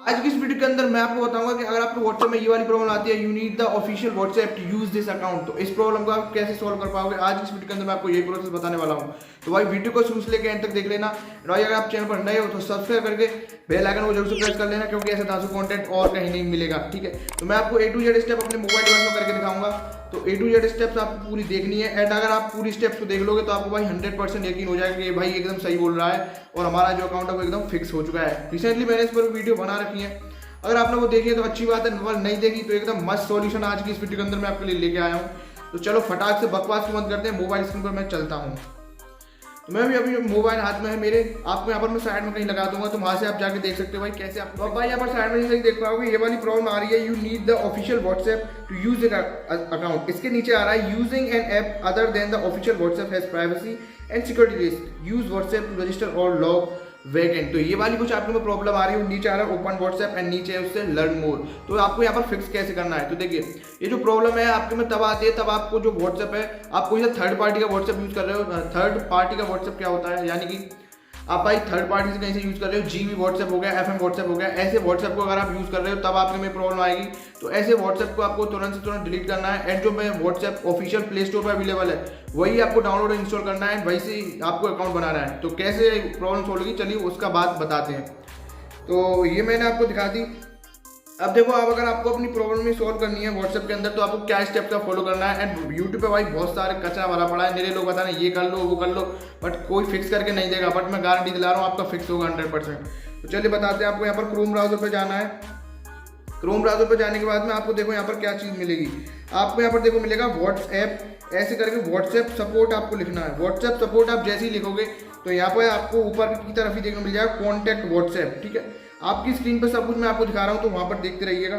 आज की इस वीडियो के अंदर मैं आपको बताऊंगा कि अगर आपको व्हाट्सएप में ये वाली प्रॉब्लम आती है, you need the official WhatsApp to use this account, तो इस प्रॉब्लम को आप कैसे सॉल्व कर पाओगे। आज की इस वीडियो के अंदर मैं आपको यही प्रोसेस बताने वाला हूं। तो भाई वीडियो को शुरू से लेकर एंड तक देख लेना। भाई अगर आप चैनल पर नए हो तो सब्सक्राइब करके बेल आइकन को जरूर से प्रेस कर लेना, क्योंकि ऐसा धांसू कंटेंट और कहीं नहीं मिलेगा। ठीक है, तो मैं आपको A to Z स्टेप अपने मोबाइल डिवाइस में करके दिखाऊंगा। तो A to Z स्टेप्स आपको पूरी देखनी है, एंड अगर आप पूरी स्टेप्स को देख लोगे तो आपको भाई 100% यकीन हो जाएगा कि भाई एकदम सही बोल रहा है और हमारा जो अकाउंट है वो एकदम फिक्स हो चुका है। रिसेंटली मैंने इस पर वीडियो बना रखी है, अगर आपने वो देखी है तो अच्छी बात है, अगर नहीं देखी तो एकदम मस्त सॉल्यूशन आज की इस वीडियो के अंदर मैं आपके लिए लेके आया हूँ। तो चलो फटाक से बकवास को बंद करते हैं, मोबाइल स्क्रीन पर मैं चलता हूँ। तो मैं भी अभी मोबाइल हाथ में है मेरे, आपको यहाँ पर मैं साइड में कहीं लगा दूंगा, तो वहाँ से आप जाके देख सकते हो भाई कैसे आप। तो भाई यहाँ पर साइड में जैसे देख पाओगे ये वाली प्रॉब्लम आ रही है, you need the official WhatsApp to use account. इसके नीचे आ रहा है using an app other than the official WhatsApp has privacy and security risk, use WhatsApp to register और लॉग वैकेंट। तो ये वाली कुछ आपके में प्रॉब्लम आ रही है, नीचे आ रहा है ओपन व्हाट्सएप एंड नीचे है उससे लर्न मोर। तो आपको यहाँ पर फिक्स कैसे करना है, तो देखिए ये जो प्रॉब्लम है आपके में तब आती है तब आपको जो व्हाट्सएप है, आप कोई सा थर्ड पार्टी का व्हाट्सएप यूज कर रहे हो। थर्ड पार्टी का व्हाट्सएप क्या होता है, यानी कि आप भाई थर्ड पार्टी से कहीं से यूज कर रहे हो, जीबी व्हाट्सएप हो गया, FM व्हाट्सएप हो गया, ऐसे व्हाट्सएप को अगर आप यूज कर रहे हो तब आपके में प्रॉब्लम आएगी। तो ऐसे व्हाट्सएप को आपको तुरंत से तुरंत डिलीट करना है, एंड जो मैं व्हाट्सएप ऑफिशियल प्ले स्टोर पर अवेलेबल है वही आपको डाउनलोड और इंस्टॉल करना है, वही से आपको अकाउंट बनाना है। तो कैसे प्रॉब्लम सॉल्व होगी चलिए उसका बात बताते हैं। तो ये मैंने आपको दिखा दी। अब देखो, अब अगर आपको अपनी प्रॉब्लम ही सॉल्व करनी है व्हाट्सएप के अंदर तो आपको क्या स्टेप का फॉलो करना है। एंड यूट्यूब पे भाई बहुत सारे कचरा वाला पड़ा है, मेरे लोग बता रहे हैं ये कर लो वो कर लो, बट कोई फिक्स करके नहीं देगा, बट मैं गारंटी दिला रहा हूँ आपका फिक्स होगा 100%। तो चलिए बताते हैं। आपको यहाँ पर क्रोम ब्राउजर पे जाना है। क्रोम ब्राउजर पे जाने के बाद में आपको देखो यहाँ पर क्या चीज़ मिलेगी। आपको यहाँ पर देखो मिलेगा व्हाट्सएप, ऐसे करके व्हाट्सएप सपोर्ट आपको लिखना है। व्हाट्सएप सपोर्ट आप जैसे ही लिखोगे तो यहाँ पर आपको ऊपर की तरफ ही देखने मिल जाएगा कॉन्टैक्ट व्हाट्सएप। ठीक है, आपकी स्क्रीन पर सब कुछ मैं आपको दिखा रहा हूँ तो वहाँ पर देखते रहिएगा।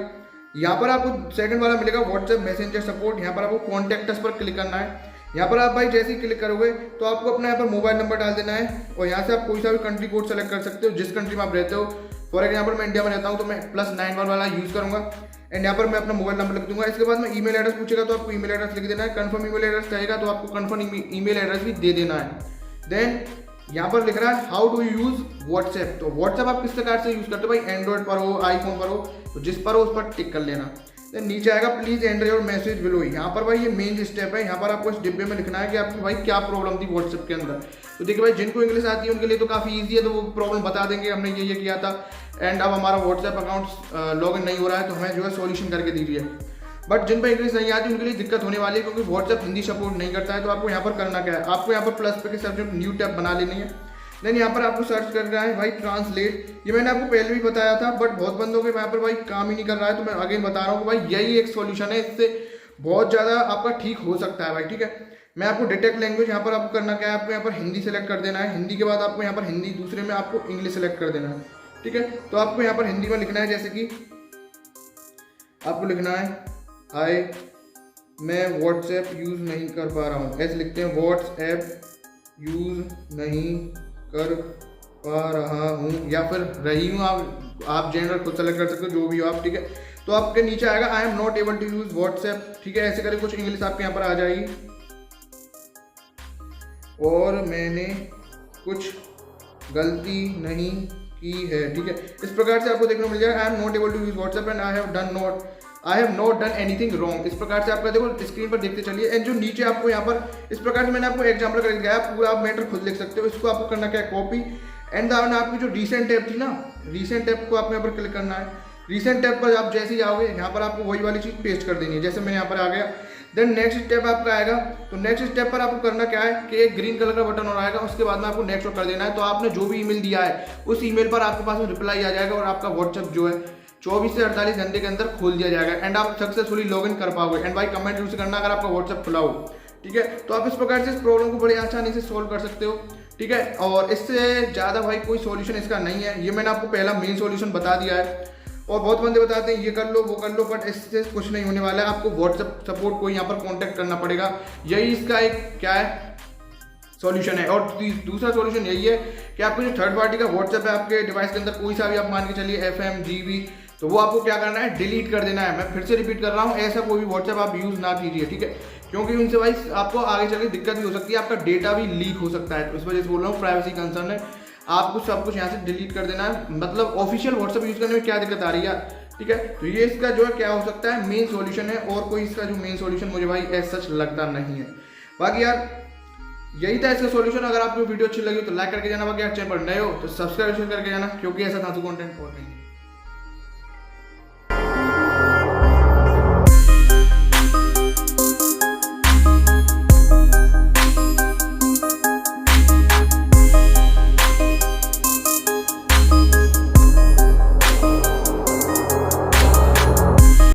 यहाँ पर आपको सेकंड वाला मिलेगा व्हाट्सएप मैसेंजर सपोर्ट, यहाँ पर आपको कॉन्टैक्ट पर क्लिक करना है। यहाँ पर आप भाई जैसे ही क्लिक करोगे तो आपको अपना यहाँ पर मोबाइल नंबर डाल देना है, और यहाँ से आप कोई सा भी कंट्री कोड सेलेक्ट कर सकते हो जिस कंट्री में आप रहते हो। फॉर एग्जाम्पल मैं इंडिया में रहता हूँ तो मैं +91 वाला यूज़ करूँगा, एंड यहाँ पर मैं अपना मोबाइल नंबर लिख दूंगा। इसके बाद में ईमेल एड्रेस पूछेगा तो आपको ईमेल एड्रेस लिख देना है। कन्फर्म ईमेल एड्रेस कहेगा तो आपको कन्फर्म ईमेल एड्रेस भी दे देना है। देन यहाँ पर लिख रहा है how do you use WhatsApp. तो व्हाट्सएप आप किस प्रकार से यूज करते हो भाई, एंड्रॉइड पर हो, आईफोन पर हो, तो जिस पर हो उस पर टिक कर लेना। देन नीचे आएगा please enter your message below. यहाँ पर भाई ये मेन स्टेप है, यहाँ पर आपको इस डिब्बे में लिखना है कि आपकी भाई क्या प्रॉब्लम थी व्हाट्सएप के अंदर। तो देखिए भाई जिनको इंग्लिश आती है उनके लिए तो काफ़ी ईजी है, तो वो प्रॉब्लम बता देंगे हमने ये किया था एंड अब हमारा व्हाट्सएप अकाउंट लॉगिन नहीं हो रहा है, तो हमें जो है सॉल्यूशन करके दीजिए। बट जिन पर इंग्लिश नहीं आती उनके लिए दिक्कत होने वाली है, क्योंकि व्हाट्सएप हिंदी सपोर्ट नहीं करता है। तो आपको यहाँ पर करना क्या है, आपको यहाँ पर प्लस पे के सब न्यू टैब बना लेनी है। देन यहाँ पर आपको सर्च करना है भाई ट्रांसलेट। ये मैंने आपको पहले भी बताया था, बट बहुत बंदों के यहाँ पर भाई काम ही नहीं कर रहा है, तो मैं अगेन बता रहा हूँ कि भाई यही एक सॉल्यूशन है, इससे बहुत ज़्यादा आपका ठीक हो सकता है भाई। ठीक है, मैं आपको डिटेक्ट लैंग्वेज यहाँ पर आपको करना क्या है, आपको यहाँ पर हिंदी सेलेक्ट कर देना है। हिंदी के बाद आपको यहाँ पर हिंदी, दूसरे में आपको इंग्लिश सेलेक्ट कर देना है। ठीक है, तो आपको यहाँ पर हिंदी में लिखना है, जैसे कि आपको लिखना है हाय मैं व्हाट्सएप यूज़ नहीं कर पा रहा हूँ, ऐसे लिखते हैं व्हाट्सएप यूज़ नहीं कर पा रहा हूँ या फिर रही हूँ, आप जेंडर खुद सेलेक्ट कर सकते हो जो भी हो आप। ठीक है, तो आपके नीचे आएगा I am not able to use WhatsApp. ठीक है, ऐसे करके कुछ इंग्लिश आपके यहाँ पर आ जाएगी, और मैंने कुछ गलती नहीं की है। ठीक है, इस प्रकार से आपको देखने को मिल जाएगा I am not able to use WhatsApp and I have not done anything wrong. इस प्रकार से आपका देखो स्क्रीन पर देखते चलिए। एंड जो नीचे आपको यहाँ पर इस प्रकार से मैंने आपको एग्जाम्पल करके दिखाया, पूरा आप मैटर खुद लिख सकते हो। इसको आपको करना क्या है, कॉपी, एंड आपकी जो रीसेंट टैब थी ना, रीसेंट टैब को आपको यहाँ पर क्लिक करना है। रीसेंट टैब पर आप जैसे ही आओगे यहाँ पर आपको वही वाली चीज़ पेस्ट कर देनी है, जैसे मैंने यहाँ पर आ गया। देन नेक्स्ट स्टेप आपका आएगा, तो नेक्स्ट स्टेप पर आपको करना क्या है कि एक ग्रीन कलर का बटन और आएगा, उसके बाद में आपको नेक्स्ट कर देना है। तो आपने जो भी ईमेल दिया है उस ईमेल पर आपके पास में रिप्लाई आ जाएगा, और आपका व्हाट्सएप जो है 24 से 48 घंटे के अंदर खोल दिया जाएगा, एंड आप सक्सेसफुली लॉगिन कर पाओगे। एंड भाई कमेंट यूज करना अगर आपका व्हाट्सएप खुला हो। ठीक है, तो आप इस प्रकार से इस प्रॉब्लम को बड़ी आसानी से सोल्व कर सकते हो। ठीक है, और इससे ज़्यादा भाई कोई सॉल्यूशन इसका नहीं है, ये मैंने आपको पहला मेन सॉल्यूशन बता दिया है। और बहुत बंदे बताते हैं ये कर लो वो कर लो, बट इससे कुछ नहीं होने वाला है। आपको व्हाट्सएप सपोर्ट को यहाँ पर कॉन्टैक्ट करना पड़ेगा, यही इसका एक क्या है सॉल्यूशन है। और दूसरा सॉल्यूशन यही है कि आपको जो थर्ड पार्टी का व्हाट्सएप है आपके डिवाइस के अंदर, कोई सा भी आप मान के चलिए FM GB, तो वो आपको क्या करना है, डिलीट कर देना है। मैं फिर से रिपीट कर रहा हूँ, ऐसा कोई भी व्हाट्सएप आप यूज़ ना कीजिए। ठीक है, क्योंकि उनसे भाई आपको आगे चल के दिक्कत भी हो सकती है, आपका डेटा भी लीक हो सकता है। तो इस वजह से बोल रहा हूँ, प्राइवेसी कंसर्न है। आपको सब कुछ यहाँ से डिलीट कर देना है। मतलब ऑफिशियल व्हाट्सएप यूज करने में क्या दिक्कत आ रही है यार, ठीक है। तो ये इसका जो है क्या हो सकता है मेन सॉल्यूशन है, और कोई इसका जो मेन सॉल्यूशन मुझे भाई एज सच लगता नहीं है। बाकी यार यही था इसका सॉल्यूशन। अगर आपको वीडियो अच्छी लगी तो लाइक करके जाना, बाकी यार चैनल पर नए हो तो सब्सक्राइब करके जाना, क्योंकि ऐसा धातु कंटेंट और नहीं।